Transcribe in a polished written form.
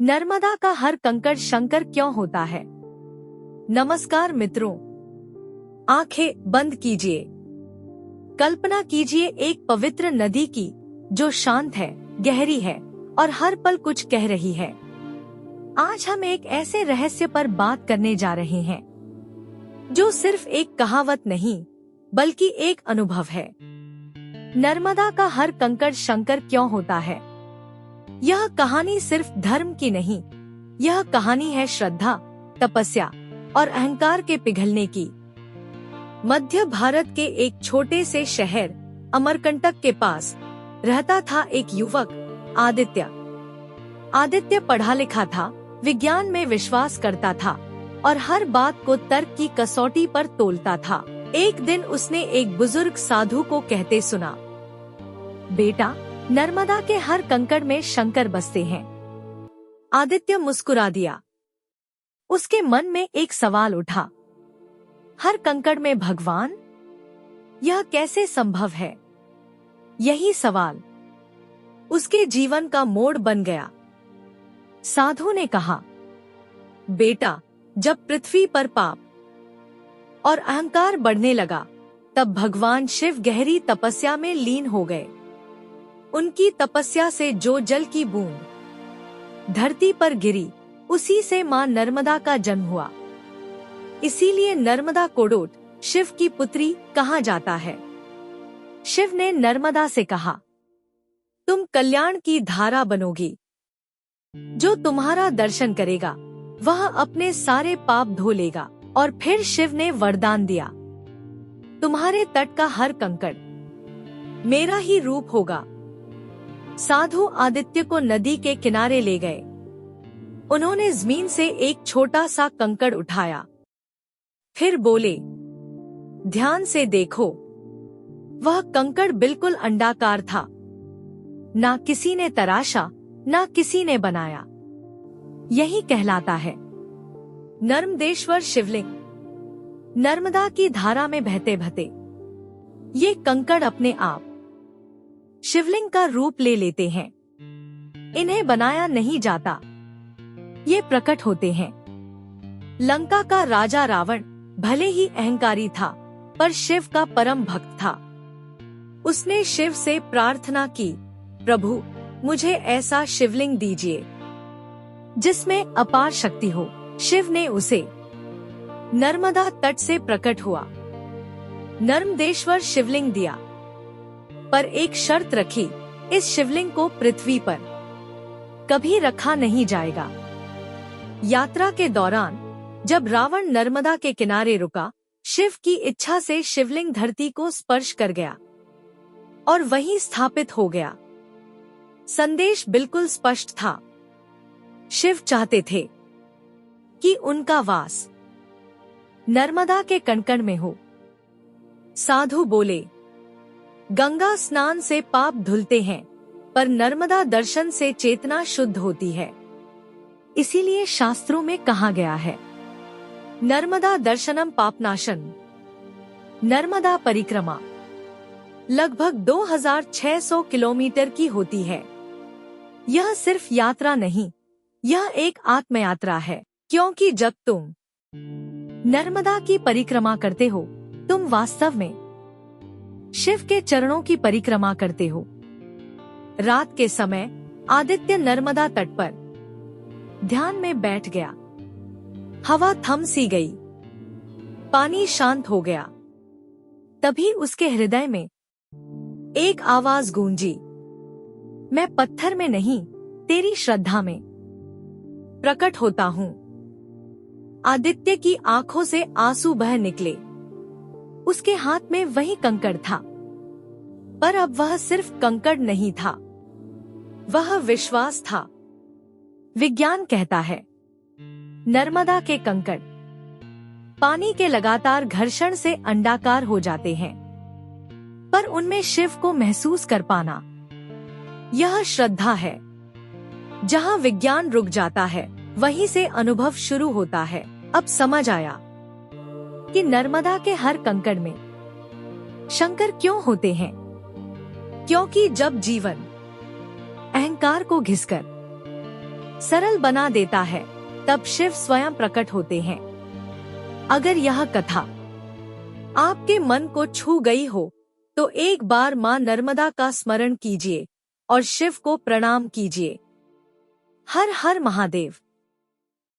नर्मदा का हर कंकड़ शंकर क्यों होता है? नमस्कार मित्रों, आंखें बंद कीजिए। कल्पना कीजिए एक पवित्र नदी की जो शांत है, गहरी है और हर पल कुछ कह रही है। आज हम एक ऐसे रहस्य पर बात करने जा रहे हैं जो सिर्फ एक कहावत नहीं बल्कि एक अनुभव है। नर्मदा का हर कंकड़ शंकर क्यों होता है? यह कहानी सिर्फ धर्म की नहीं, यह कहानी है श्रद्धा, तपस्या और अहंकार के पिघलने की। मध्य भारत के एक छोटे से शहर अमरकंटक के पास रहता था एक युवक, आदित्य। आदित्य पढ़ा लिखा था, विज्ञान में विश्वास करता था और हर बात को तर्क की कसौटी पर तोलता था। एक दिन उसने एक बुजुर्ग साधु को कहते सुना, बेटा, नर्मदा के हर कंकड़ में शंकर बसते हैं। आदित्य मुस्कुरा दिया। उसके मन में एक सवाल उठा, हर कंकड़ में भगवान? यह कैसे संभव है? यही सवाल उसके जीवन का मोड़ बन गया। साधु ने कहा, बेटा, जब पृथ्वी पर पाप और अहंकार बढ़ने लगा, तब भगवान शिव गहरी तपस्या में लीन हो गए। उनकी तपस्या से जो जल की बूंद धरती पर गिरी, उसी से मां नर्मदा का जन्म हुआ। इसीलिए नर्मदा कोडोट, शिव की पुत्री, कहा जाता है। शिव ने नर्मदा से कहा, तुम कल्याण की धारा बनोगी। जो तुम्हारा दर्शन करेगा वह अपने सारे पाप धो लेगा। और फिर शिव ने वरदान दिया, तुम्हारे तट का हर कंकड़ मेरा ही रूप होगा। साधु आदित्य को नदी के किनारे ले गए। उन्होंने जमीन से एक छोटा सा कंकड़ उठाया, फिर बोले, ध्यान से देखो। वह कंकड़ बिल्कुल अंडाकार था। ना किसी ने तराशा, ना किसी ने बनाया। यही कहलाता है नर्मदेश्वर शिवलिंग। नर्मदा की धारा में बहते बहते ये कंकड़ अपने आप शिवलिंग का रूप ले लेते हैं। इन्हें बनाया नहीं जाता, ये प्रकट होते हैं। लंका का राजा रावण भले ही अहंकारी था, पर शिव का परम भक्त था। उसने शिव से प्रार्थना की, प्रभु, मुझे ऐसा शिवलिंग दीजिए जिसमें अपार शक्ति हो। शिव ने उसे नर्मदा तट से प्रकट हुआ नर्मदेश्वर शिवलिंग दिया, पर एक शर्त रखी, इस शिवलिंग को पृथ्वी पर कभी रखा नहीं जाएगा। यात्रा के दौरान जब रावण नर्मदा के किनारे रुका, शिव की इच्छा से शिवलिंग धरती को स्पर्श कर गया और वहीं स्थापित हो गया। संदेश बिल्कुल स्पष्ट था। शिव चाहते थे कि उनका वास नर्मदा के कण-कण में हो। साधु बोले, गंगा स्नान से पाप धुलते हैं, पर नर्मदा दर्शन से चेतना शुद्ध होती है। इसीलिए शास्त्रों में कहा गया है, नर्मदा दर्शनम पापनाशन। नर्मदा परिक्रमा लगभग 2600 किलोमीटर की होती है। यह सिर्फ यात्रा नहीं, यह एक आत्मयात्रा है, क्योंकि जब तुम नर्मदा की परिक्रमा करते हो, तुम वास्तव में शिव के चरणों की परिक्रमा करते हो। रात के समय आदित्य नर्मदा तट पर ध्यान में बैठ गया। हवा थम सी गई, पानी शांत हो गया। तभी उसके हृदय में एक आवाज गूंजी, मैं पत्थर में नहीं, तेरी श्रद्धा में प्रकट होता हूँ। आदित्य की आंखों से आंसू बह निकले। उसके हाथ में वही कंकड़ था, पर अब वह सिर्फ कंकड़ नहीं था, वह विश्वास था। विज्ञान कहता है, नर्मदा के कंकड़ पानी के लगातार घर्षण से अंडाकार हो जाते हैं, पर उनमें शिव को महसूस कर पाना, यह श्रद्धा है। जहाँ विज्ञान रुक जाता है, वहीं से अनुभव शुरू होता है। अब समझ आया कि नर्मदा के हर कंकड़ में शंकर क्यों होते हैं। क्योंकि जब जीवन अहंकार को घिसकर सरल बना देता है, तब शिव स्वयं प्रकट होते हैं। अगर यह कथा आपके मन को छू गई हो, तो एक बार मां नर्मदा का स्मरण कीजिए और शिव को प्रणाम कीजिए। हर हर महादेव।